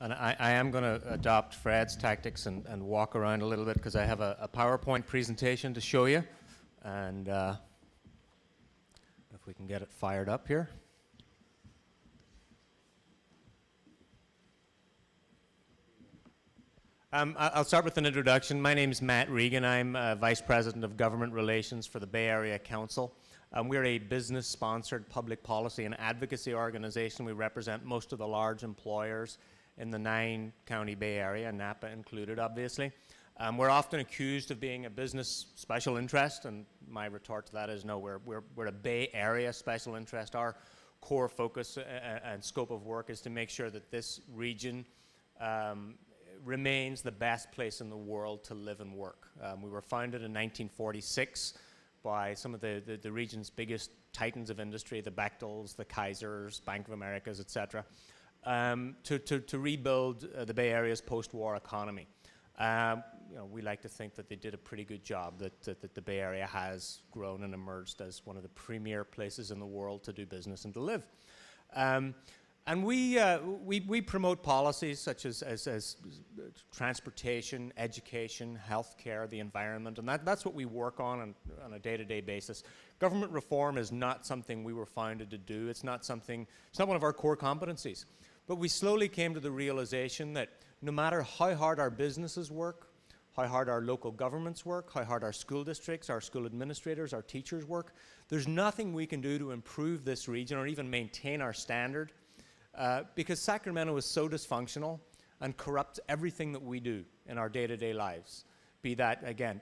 And I am going to adopt Fred's tactics and walk around a little bit because I have a PowerPoint presentation to show you. And if we can get it fired up here. I'll start with an introduction. My name is Matt Regan. I'm Vice President of Government Relations for the Bay Area Council. We're a business-sponsored public policy and advocacy organization. We represent most of the large employers in the 9-county Bay Area, Napa included, obviously. We're often accused of being a business special interest, and my retort to that is no, we're a Bay Area special interest. Our core focus and scope of work is to make sure that this region remains the best place in the world to live and work. We were founded in 1946 by some of the region's biggest titans of industry, the Bechtels, the Kaisers, Bank of Americas, etc., to rebuild the Bay Area's post-war economy. We like to think that they did a pretty good job, that the Bay Area has grown and emerged as one of the premier places in the world to do business and to live. And we promote policies such as transportation, education, healthcare, the environment, and that's what we work on a day-to-day basis. Government reform is not something we were founded to do. It's not one of our core competencies. But we slowly came to the realization that no matter how hard our businesses work, how hard our local governments work, how hard our school districts, our school administrators, our teachers work, there's nothing we can do to improve this region or even maintain our standard. Because Sacramento is so dysfunctional and corrupts everything that we do in our day-to-day lives. Be that, again,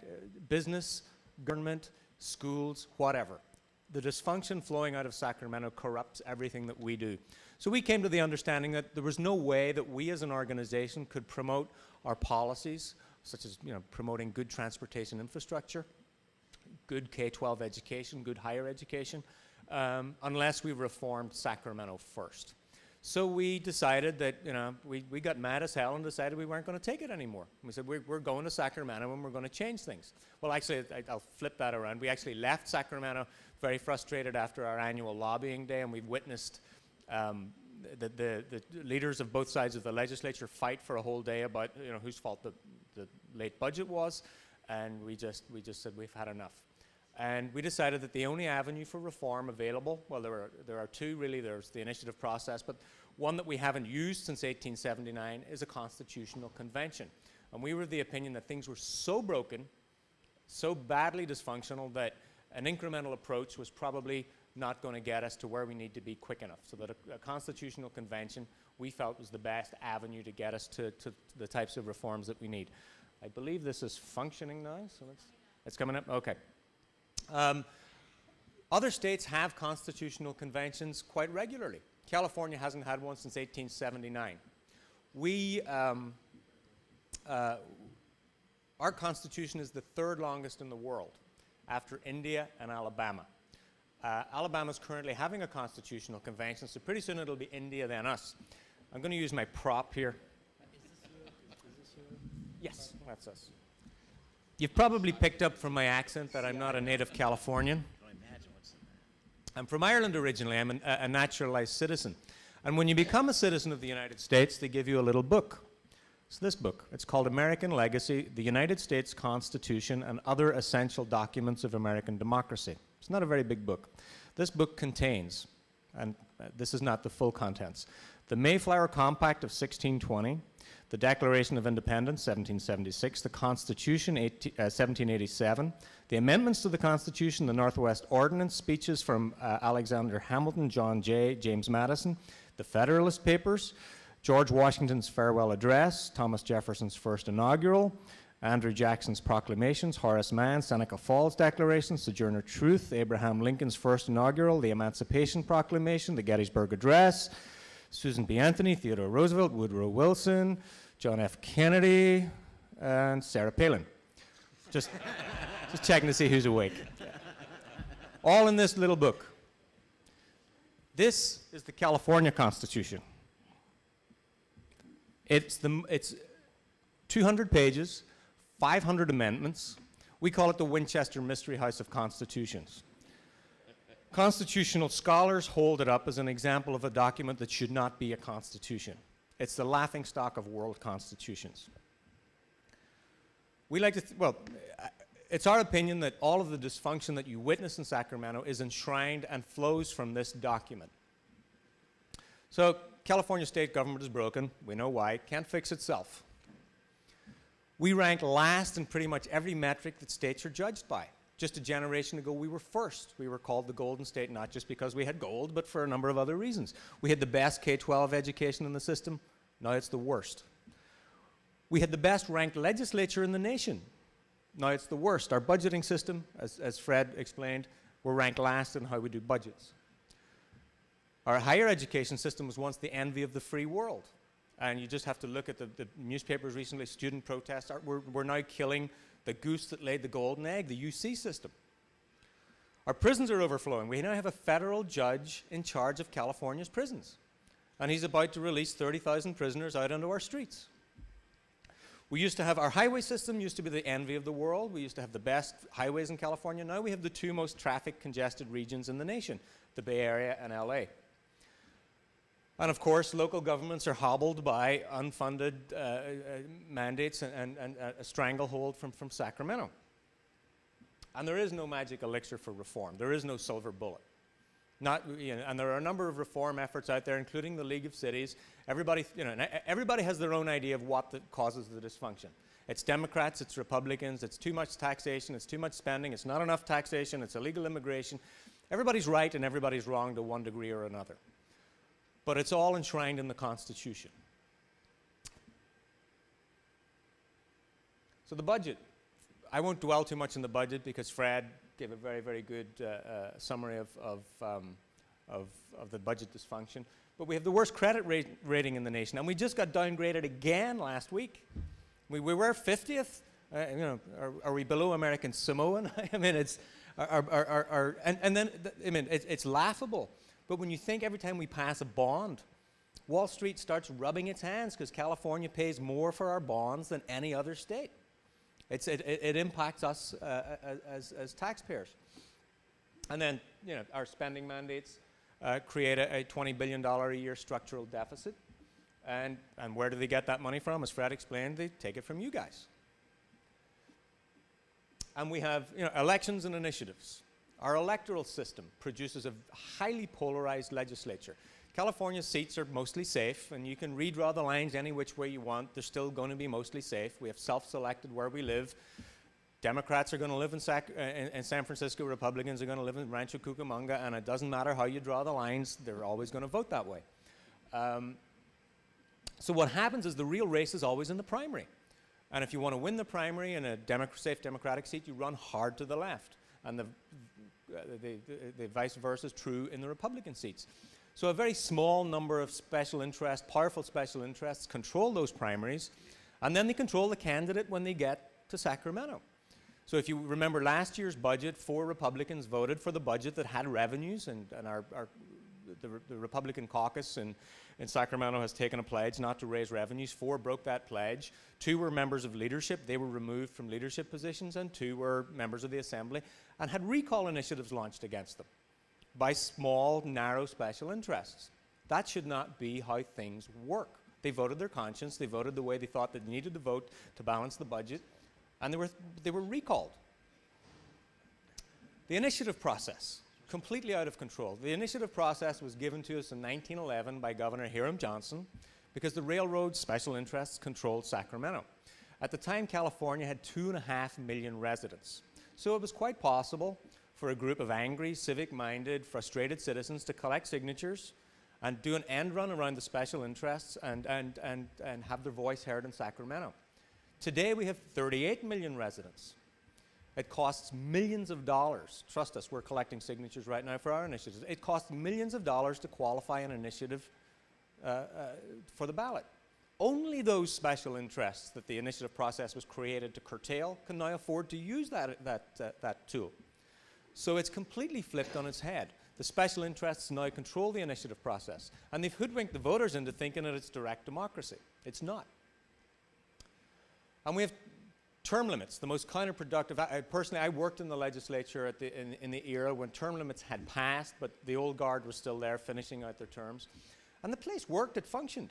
business, government, schools, whatever. The dysfunction flowing out of Sacramento corrupts everything that we do. So we came to the understanding that there was no way that we as an organization could promote our policies, such as promoting good transportation infrastructure, good K-12 education, good higher education, unless we reformed Sacramento first. So we decided that, we got mad as hell and decided we weren't going to take it anymore. We said, we're going to Sacramento and we're going to change things. Well, actually, I'll flip that around. We actually left Sacramento very frustrated after our annual lobbying day, and we've witnessed the leaders of both sides of the legislature fight for a whole day about, whose fault the late budget was, and we just said we've had enough. And we decided that the only avenue for reform available, well, there are two really. There's the initiative process, but one that we haven't used since 1879 is a constitutional convention. And we were of the opinion that things were so broken, so badly dysfunctional, that an incremental approach was probably not going to get us to where we need to be quick enough. So that a constitutional convention we felt was the best avenue to get us to the types of reforms that we need. I believe this is functioning now, so it's coming up. Okay. Other states have constitutional conventions quite regularly. California hasn't had one since 1879. Our constitution is the third longest in the world, after India and Alabama. Alabama's currently having a constitutional convention, so pretty soon it'll be India, then us. I'm going to use my prop here. Is this your? Yes, that's us. You've probably picked up from my accent that I'm not a native Californian. I'm from Ireland originally. I'm a naturalized citizen. And when you become a citizen of the United States, they give you a little book. It's this book. It's called American Legacy, the United States Constitution and Other Essential Documents of American Democracy. It's not a very big book. This book contains, and this is not the full contents, the Mayflower Compact of 1620, the Declaration of Independence, 1776, the Constitution, 1787, the amendments to the Constitution, the Northwest Ordinance, speeches from Alexander Hamilton, John Jay, James Madison, the Federalist Papers, George Washington's farewell address, Thomas Jefferson's first inaugural, Andrew Jackson's proclamations, Horace Mann's Seneca Falls Declaration, Sojourner Truth, Abraham Lincoln's first inaugural, the Emancipation Proclamation, the Gettysburg Address, Susan B. Anthony, Theodore Roosevelt, Woodrow Wilson, John F. Kennedy, and Sarah Palin. Just checking to see who's awake. All in this little book. This is the California Constitution. It's 200 pages, 500 amendments. We call it the Winchester Mystery House of Constitutions. Constitutional scholars hold it up as an example of a document that should not be a constitution. It's the laughingstock of world constitutions. We like to, well, it's our opinion that all of the dysfunction that you witness in Sacramento is enshrined and flows from this document. So, California state government is broken. We know why. It can't fix itself. We rank last in pretty much every metric that states are judged by. Just a generation ago, we were first. We were called the Golden State, not just because we had gold, but for a number of other reasons. We had the best K-12 education in the system. Now it's the worst. We had the best ranked legislature in the nation. Now it's the worst. Our budgeting system, as Fred explained, we're ranked last in how we do budgets. Our higher education system was once the envy of the free world. And you just have to look at the newspapers recently, student protests. We're now killing the goose that laid the golden egg, the UC system. Our prisons are overflowing. We now have a federal judge in charge of California's prisons. And he's about to release 30,000 prisoners out onto our streets. We used to have, our highway system used to be the envy of the world. We used to have the best highways in California. Now we have the two most traffic congested regions in the nation, the Bay Area and LA. And of course, local governments are hobbled by unfunded mandates and a stranglehold from Sacramento. And there is no magic elixir for reform. There is no silver bullet. And there are a number of reform efforts out there, including the League of Cities. Everybody has their own idea of what causes the dysfunction. It's Democrats, it's Republicans, it's too much taxation, it's too much spending, it's not enough taxation, it's illegal immigration. Everybody's right and everybody's wrong to one degree or another. But it's all enshrined in the Constitution. So the budget. I won't dwell too much on the budget because Fred gave a very, very good summary of the budget dysfunction. But we have the worst credit rating in the nation, and we just got downgraded again last week. We were 50th. Are we below American Samoan? I mean, it's it's laughable. But when you think every time we pass a bond, Wall Street starts rubbing its hands because California pays more for our bonds than any other state. It impacts us as taxpayers. And then, our spending mandates create a $20 billion a year structural deficit. And where do they get that money from? As Fred explained, they take it from you guys. And we have, elections and initiatives. Our electoral system produces a highly polarized legislature. California's seats are mostly safe, and you can redraw the lines any which way you want. They're still going to be mostly safe. We have self-selected where we live. Democrats are going to live in San Francisco. Republicans are going to live in Rancho Cucamonga, and it doesn't matter how you draw the lines. They're always going to vote that way. So what happens is the real race is always in the primary. And if you want to win the primary in a safe Democratic seat, you run hard to the left. And the vice versa is true in the Republican seats. So a very small number of special interests, powerful special interests, control those primaries, and then they control the candidate when they get to Sacramento. So if you remember last year's budget, 4 Republicans voted for the budget that had revenues, and the Republican caucus in Sacramento has taken a pledge not to raise revenues. 4 broke that pledge. 2 were members of leadership. They were removed from leadership positions, and 2 were members of the Assembly and had recall initiatives launched against them by small, narrow special interests. That should not be how things work. They voted their conscience. They voted the way they thought they needed to vote to balance the budget, and they were recalled. The initiative process, completely out of control. The initiative process was given to us in 1911 by Governor Hiram Johnson because the railroad special interests controlled Sacramento. At the time, California had 2.5 million residents. So it was quite possible for a group of angry, civic-minded, frustrated citizens to collect signatures and do an end run around the special interests and have their voice heard in Sacramento. Today, we have 38 million residents. It costs millions of dollars. Trust us, we're collecting signatures right now for our initiatives. It costs millions of dollars to qualify an initiative for the ballot. Only those special interests that the initiative process was created to curtail can now afford to use that tool. So it's completely flipped on its head. The special interests now control the initiative process, and they've hoodwinked the voters into thinking that it's direct democracy. It's not. And we have term limits, the most counterproductive. Personally, I worked in the legislature in the era when term limits had passed, but the old guard was still there finishing out their terms. And the place worked, it functioned.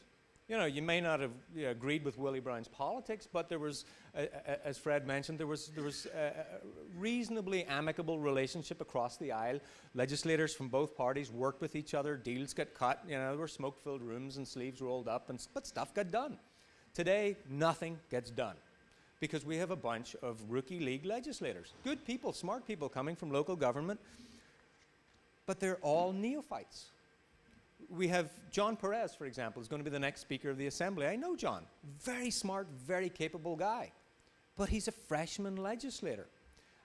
You know, you may not have agreed with Willie Brown's politics, but there was, as Fred mentioned, there was a reasonably amicable relationship across the aisle. Legislators from both parties worked with each other, deals got cut, you know, there were smoke-filled rooms and sleeves rolled up, but stuff got done. Today, nothing gets done because we have a bunch of rookie league legislators. Good people, smart people coming from local government, but they're all neophytes. We have John Perez, for example, is going to be the next Speaker of the Assembly. I know John. Very smart, very capable guy. But he's a freshman legislator.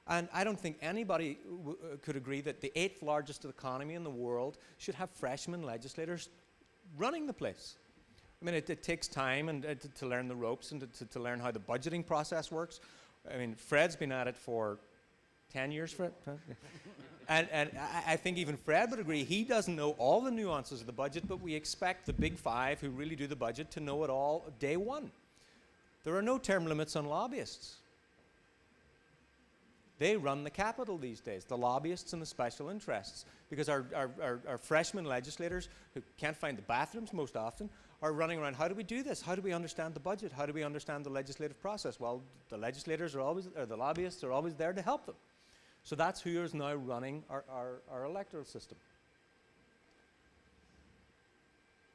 And I don't think anybody could agree that the 8th largest economy in the world should have freshman legislators running the place. I mean, it takes time and to learn the ropes and to learn how the budgeting process works. I mean, Fred's been at it for 10 years, Fred? And I think even Fred would agree, he doesn't know all the nuances of the budget, but we expect the big five who really do the budget to know it all day one. There are no term limits on lobbyists. They run the Capitol these days, the lobbyists and the special interests, because our freshman legislators who can't find the bathrooms most often are running around, how do we do this? How do we understand the budget? How do we understand the legislative process? Well, the legislators are always, or the lobbyists are always there to help them. So that's who is now running our electoral system.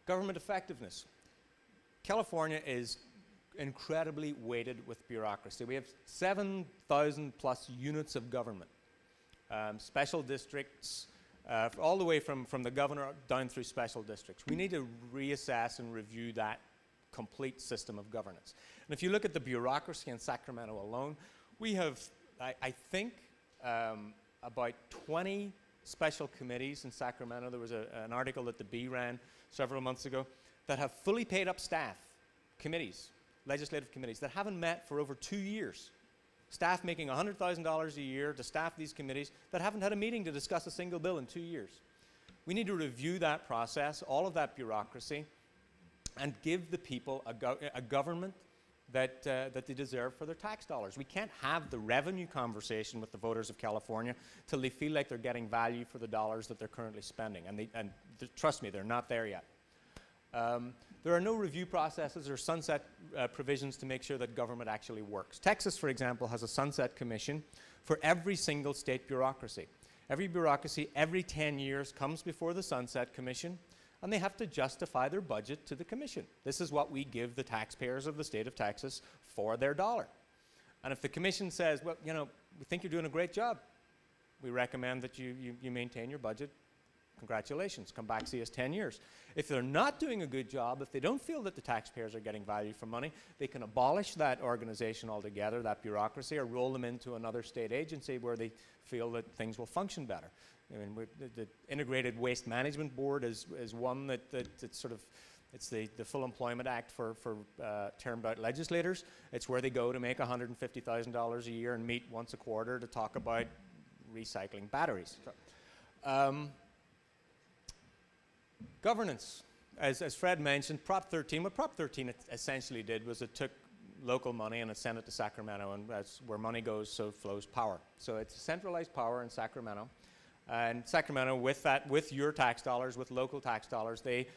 Government effectiveness. California is incredibly weighted with bureaucracy. We have 7,000 plus units of government, special districts, all the way from the governor down through special districts. We need to reassess and review that complete system of governance. And if you look at the bureaucracy in Sacramento alone, we have, I think, about 20 special committees in Sacramento. There was an article that the Bee ran several months ago that have fully paid up staff, committees, legislative committees, that haven't met for over 2 years. Staff making $100,000 a year to staff these committees that haven't had a meeting to discuss a single bill in 2 years. We need to review that process, all of that bureaucracy, and give the people a government that they deserve for their tax dollars. We can't have the revenue conversation with the voters of California till they feel like they're getting value for the dollars that they're currently spending. And trust me, they're not there yet. There are no review processes or sunset provisions to make sure that government actually works. Texas, for example, has a sunset commission for every single state bureaucracy. Every bureaucracy, every 10 years, comes before the sunset commission, and they have to justify their budget to the commission. This is what we give the taxpayers of the state of Texas for their dollar. And if the commission says, well, you know, we think you're doing a great job, we recommend that you maintain your budget, congratulations, come back, see us 10 years. If they're not doing a good job, if they don't feel that the taxpayers are getting value for money, they can abolish that organization altogether, that bureaucracy, or roll them into another state agency where they feel that things will function better. I mean, the Integrated Waste Management Board is one that's sort of, it's the Full Employment Act for termed out legislators. It's where they go to make $150,000 a year and meet once a quarter to talk about recycling batteries. Governance. As Fred mentioned, Prop 13, what Prop 13 essentially did was it took local money and it sent it to Sacramento, and that's where money goes, so flows power. So it's centralized power in Sacramento. And Sacramento, with your tax dollars, with local tax dollars, they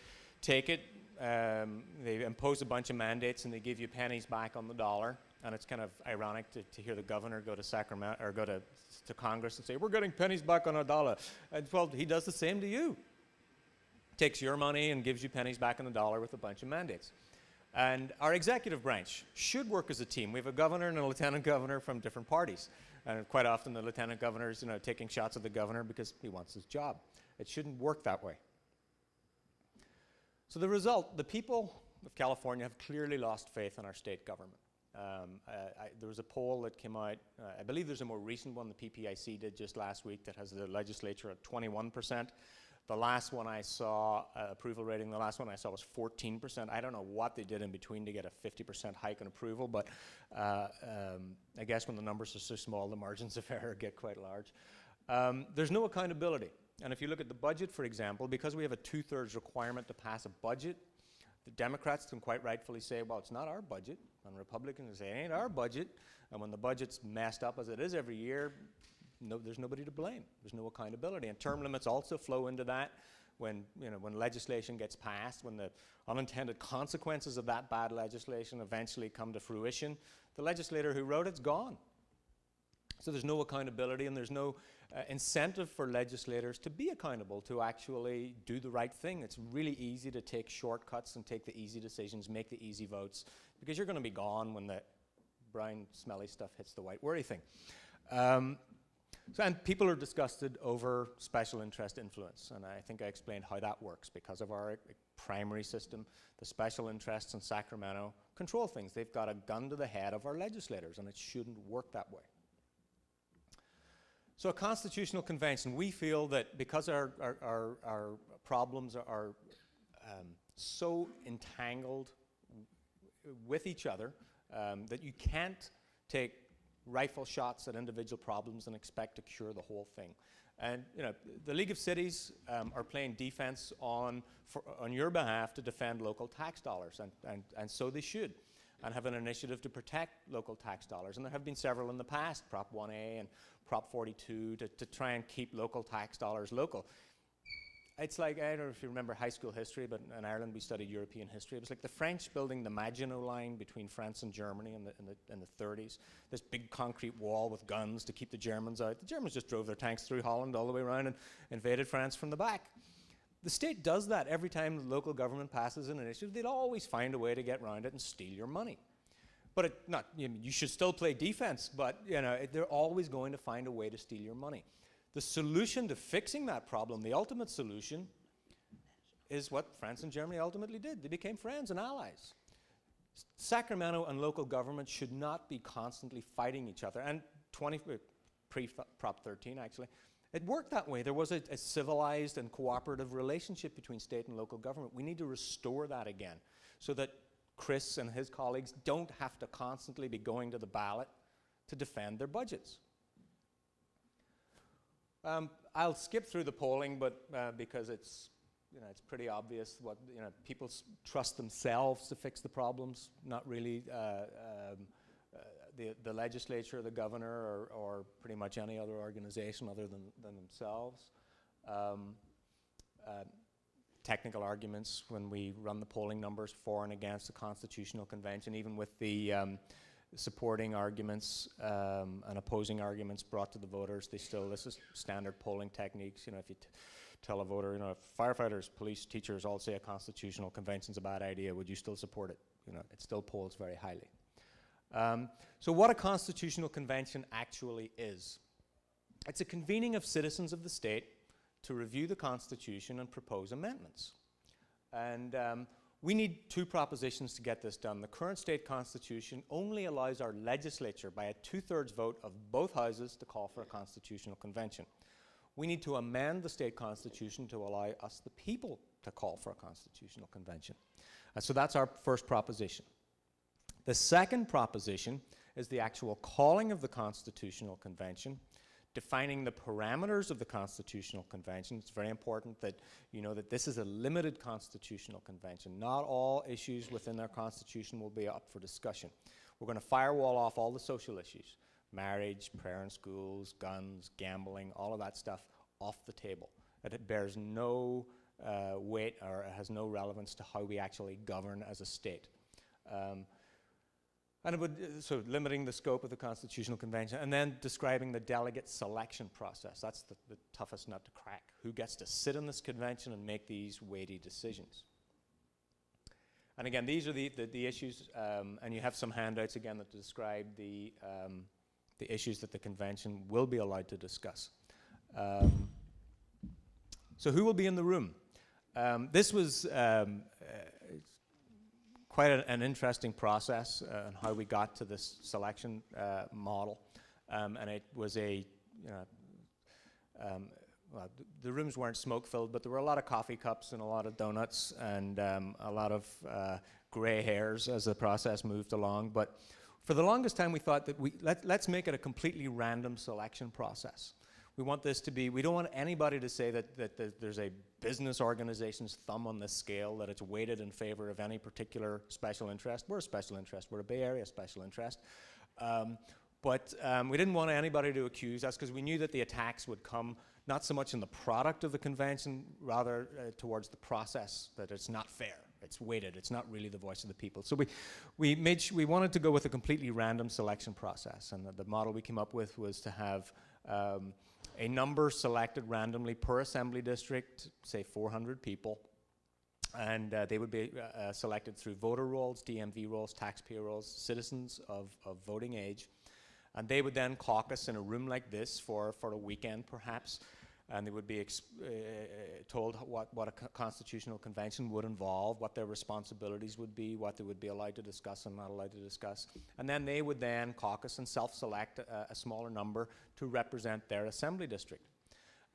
take it, they impose a bunch of mandates, and they give you pennies back on the dollar. And it's kind of ironic to hear the governor go to Sacramento, or go to Congress and say, we're getting pennies back on our dollar. And well, he does the same to you. Takes your money and gives you pennies back on the dollar with a bunch of mandates. And our executive branch should work as a team. We have a governor and a lieutenant governor from different parties. And quite often the lieutenant governor is, taking shots at the governor because he wants his job. It shouldn't work that way. So the result, the people of California have clearly lost faith in our state government. There was a poll that came out, I believe there's a more recent one the PPIC did just last week that has the legislature at 21%. The last one I saw, approval rating, the last one I saw was 14%. I don't know what they did in between to get a 50% hike in approval, but I guess when the numbers are so small, the margins of error get quite large. There's no accountability. And if you look at the budget, for example, because we have a 2/3 requirement to pass a budget, the Democrats can quite rightfully say, well, it's not our budget. And Republicans say, it ain't our budget. And when the budget's messed up as it is every year, there's nobody to blame. There's no accountability. And term limits also flow into that. when legislation gets passed, when the unintended consequences of that bad legislation eventually come to fruition, the legislator who wrote it's gone. So there's no accountability, and there's no incentive for legislators to be accountable, to actually do the right thing. It's really easy to take shortcuts and take the easy decisions, make the easy votes, because you're going to be gone when the brown, smelly stuff hits the white worry thing. And people are disgusted over special interest influence, and I think I explained how that works. Because of our primary system, the special interests in Sacramento control things. They've got a gun to the head of our legislators, and it shouldn't work that way. So a constitutional convention, we feel that because our problems are so entangled with each other that you can't take rifle shots at individual problems and expect to cure the whole thing. And the League of Cities are playing defense on your behalf to defend local tax dollars, and so they should, and have an initiative to protect local tax dollars. And there have been several in the past, Prop 1A and Prop 42, to try and keep local tax dollars local. It's like, I don't know if you remember high school history, but in Ireland we studied European history. It was like the French building the Maginot Line between France and Germany in the 30s. This big concrete wall with guns to keep the Germans out. The Germans just drove their tanks through Holland all the way around and invaded France from the back. The state does that every time the local government passes an initiative. They'll always find a way to get around it and steal your money. But you should still play defense, but they're always going to find a way to steal your money. The solution to fixing that problem, the ultimate solution, is what France and Germany ultimately did. They became friends and allies. Sacramento and local government should not be constantly fighting each other. And pre-Prop 13, actually, it worked that way. There was a civilized and cooperative relationship between state and local government. We need to restore that again so that Chris and his colleagues don't have to constantly be going to the ballot to defend their budgets. I'll skip through the polling, but because it's pretty obvious what people trust themselves to fix the problems, not really the legislature, the governor, or pretty much any other organization other than themselves. Technical arguments when we run the polling numbers for and against the Constitutional Convention, even with the supporting arguments and opposing arguments brought to the voters, this is standard polling techniques. If you tell a voter, firefighters, police, teachers all say a Constitutional Convention's a bad idea, would you still support it? It still polls very highly. So what a Constitutional Convention actually is. It's a convening of citizens of the state to review the Constitution and propose amendments. And we need two propositions to get this done. The current state constitution only allows our legislature by a 2/3 vote of both houses to call for a constitutional convention. We need to amend the state constitution to allow us, the people, to call for a constitutional convention. So that's our first proposition. The second proposition is the actual calling of the constitutional convention, defining the parameters of the Constitutional Convention. It's very important that you know that this is a limited Constitutional Convention. Not all issues within our Constitution will be up for discussion. We're going to firewall off all the social issues, marriage, prayer in schools, guns, gambling, all of that stuff off the table. It bears no weight or it has no relevance to how we actually govern as a state. And it would, so limiting the scope of the Constitutional Convention, and then describing the delegate selection process. That's the toughest nut to crack. Who gets to sit in this convention and make these weighty decisions? And again, these are the issues, and you have some handouts again that describe the issues that the convention will be allowed to discuss. So who will be in the room? This was quite an interesting process on how we got to this selection model, and it was well, the rooms weren't smoke-filled, but there were a lot of coffee cups and a lot of donuts and a lot of gray hairs as the process moved along. But for the longest time, we thought that let's make it a completely random selection process. We want this to be, we don't want anybody to say that there's a business organization's thumb on the scale, that it's weighted in favor of any particular special interest. We're a special interest. We're a Bay Area special interest. But we didn't want anybody to accuse us because we knew that the attacks would come not so much in the product of the convention, rather towards the process, that it's not fair, it's weighted, it's not really the voice of the people. So we wanted to go with a completely random selection process, and the model we came up with was to have a number selected randomly per assembly district, say 400 people, and they would be selected through voter rolls, DMV rolls, taxpayer rolls, citizens of voting age. And they would then caucus in a room like this for a weekend, perhaps, and they would be told what a constitutional convention would involve, what their responsibilities would be, what they would be allowed to discuss and not allowed to discuss. And then they would then caucus and self-select a smaller number to represent their assembly district.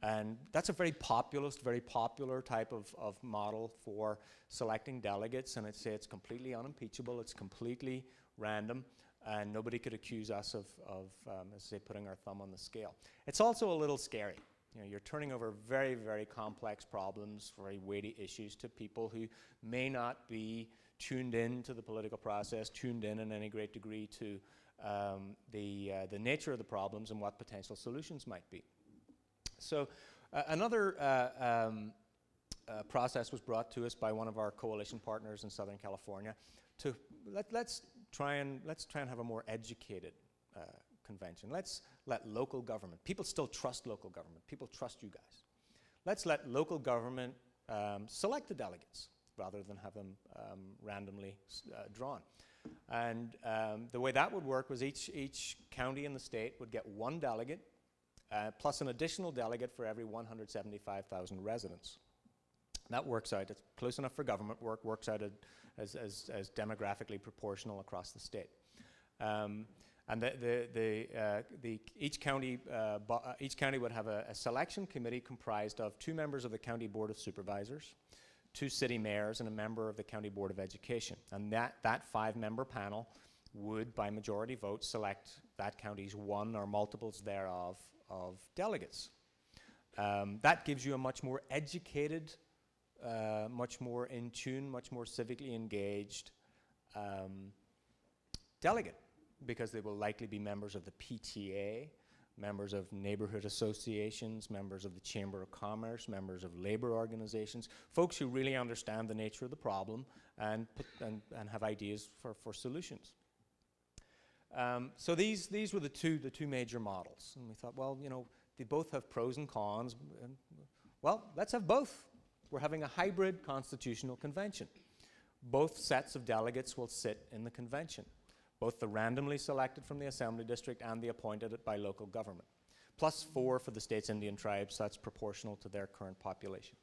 And that's a very populist, very popular type of model for selecting delegates, and I'd say it's completely unimpeachable, it's completely random, and nobody could accuse us of as I say, putting our thumb on the scale. It's also a little scary. You know, you're turning over very, very complex problems, very weighty issues to people who may not be tuned in to the political process, tuned in any great degree to the nature of the problems and what potential solutions might be. So another process was brought to us by one of our coalition partners in Southern California to let's try and have a more educated convention. Let's let local government, people still trust local government, people trust you guys. Let's let local government select the delegates rather than have them randomly drawn. And the way that would work was each county in the state would get one delegate plus an additional delegate for every 175,000 residents. That works out, it's close enough for government work, works out as demographically proportional across the state. And each county would have a selection committee comprised of 2 members of the County Board of Supervisors, 2 city mayors, and a member of the County Board of Education. And that 5-member panel would, by majority vote, select that county's one or multiples thereof of delegates. That gives you a much more educated, much more in tune, much more civically engaged delegate, because they will likely be members of the PTA, members of neighborhood associations, members of the Chamber of Commerce, members of labor organizations, folks who really understand the nature of the problem and have ideas for solutions. So these were the two major models, and we thought, well, you know, they both have pros and cons. And, well, let's have both. We're having a hybrid constitutional convention. Both sets of delegates will sit in the convention, both the randomly selected from the assembly district and the appointed by local government, plus 4 for the state's Indian tribes. That's proportional to their current population.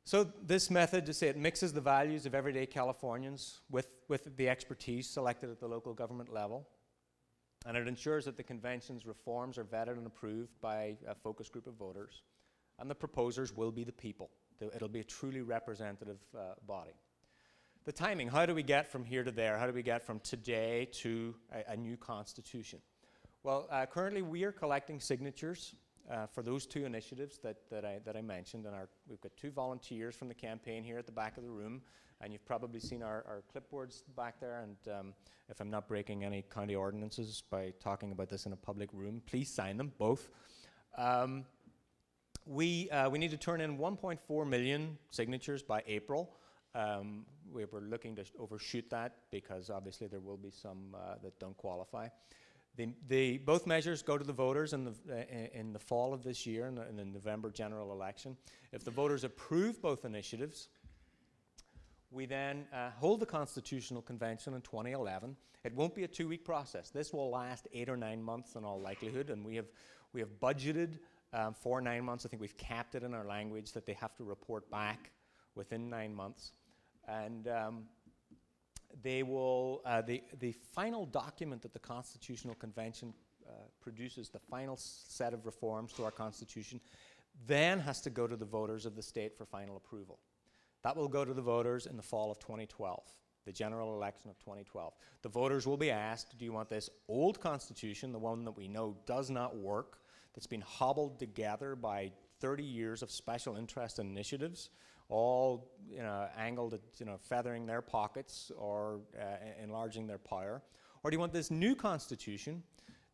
So this method, to say, it mixes the values of everyday Californians with the expertise selected at the local government level, and it ensures that the convention's reforms are vetted and approved by a focus group of voters, and the proposers will be the people. It'll be a truly representative body. The timing, how do we get from here to there? How do we get from today to a new constitution? Well, currently we are collecting signatures for those 2 initiatives that I mentioned, and we've got 2 volunteers from the campaign here at the back of the room, and you've probably seen our clipboards back there, and if I'm not breaking any county ordinances by talking about this in a public room, please sign them, both. We need to turn in 1.4 million signatures by April. We were looking to overshoot that because obviously there will be some that don't qualify. Both measures go to the voters in the fall of this year, in the November general election. If the voters approve both initiatives, we then hold the Constitutional Convention in 2011. It won't be a 2-week process. This will last 8 or 9 months in all likelihood, and we have budgeted for 9 months. I think we've capped it in our language that they have to report back within 9 months. And they will, the final document that the Constitutional Convention produces, the final set of reforms to our Constitution, then has to go to the voters of the state for final approval. That will go to the voters in the fall of 2012, the general election of 2012. The voters will be asked, do you want this old Constitution, the one that we know does not work, that's been hobbled together by 30 years of special interest initiatives, all angled at feathering their pockets or enlarging their power? Or do you want this new Constitution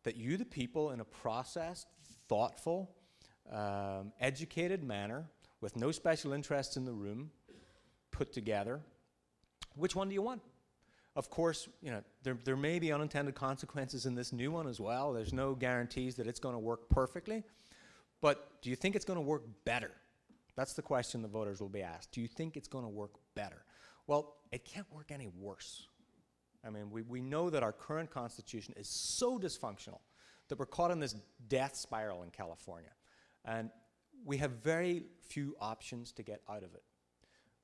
that you, the people, in a processed, thoughtful, educated manner, with no special interests in the room, put together. Which one do you want? Of course, you know, there may be unintended consequences in this new one as well. There's no guarantees that it's going to work perfectly. But do you think it's going to work better? That's the question the voters will be asked. Do you think it's going to work better? Well, it can't work any worse. I mean, we know that our current Constitution is so dysfunctional that we're caught in this death spiral in California. And we have very few options to get out of it.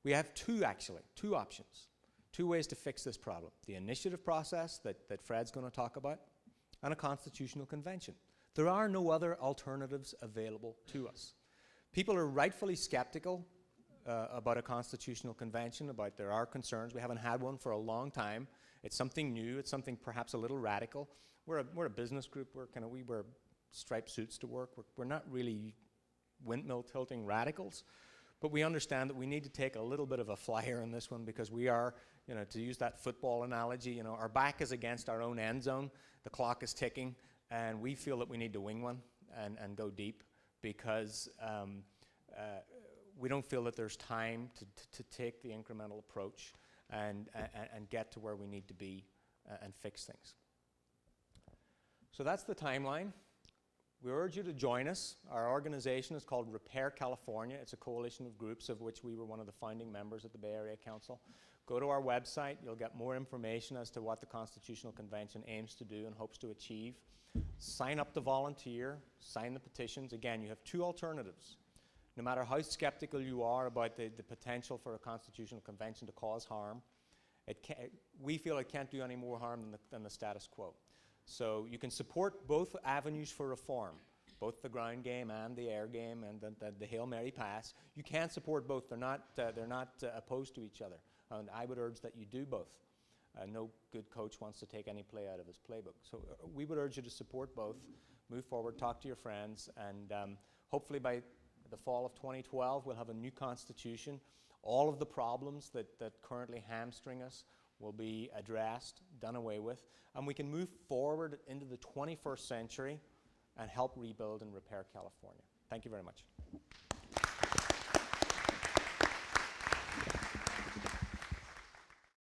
We have two options. Two ways to fix this problem: the initiative process that Fred's going to talk about, and a constitutional convention. There are no other alternatives available to us. People are rightfully skeptical about a constitutional convention, there are concerns. We haven't had one for a long time. It's something new. It's something perhaps a little radical. We're a business group. We wear striped suits to work. We're not really windmill tilting radicals. But we understand that we need to take a little bit of a flyer in this one, because we are, you know, to use that football analogy, you know, our back is against our own end zone. The clock is ticking, and we feel that we need to wing one and go deep, because we don't feel that there's time to take the incremental approach and get to where we need to be and fix things. So that's the timeline. We urge you to join us. Our organization is called Repair California. It's a coalition of groups of which we were one of the founding members at the Bay Area Council. Go to our website. You'll get more information as to what the Constitutional Convention aims to do and hopes to achieve. Sign up to volunteer. Sign the petitions. Again, you have two alternatives. No matter how skeptical you are about the potential for a Constitutional Convention to cause harm, we feel it can't do any more harm than the status quo. So you can support both avenues for reform, both the ground game and the air game and the Hail Mary pass. You can support both. They're not opposed to each other. And I would urge that you do both. No good coach wants to take any play out of his playbook. So we would urge you to support both, move forward, talk to your friends, and hopefully by the fall of 2012, we'll have a new constitution. All of the problems that currently hamstring us will be addressed, done away with, and we can move forward into the 21st century and help rebuild and repair California. Thank you very much.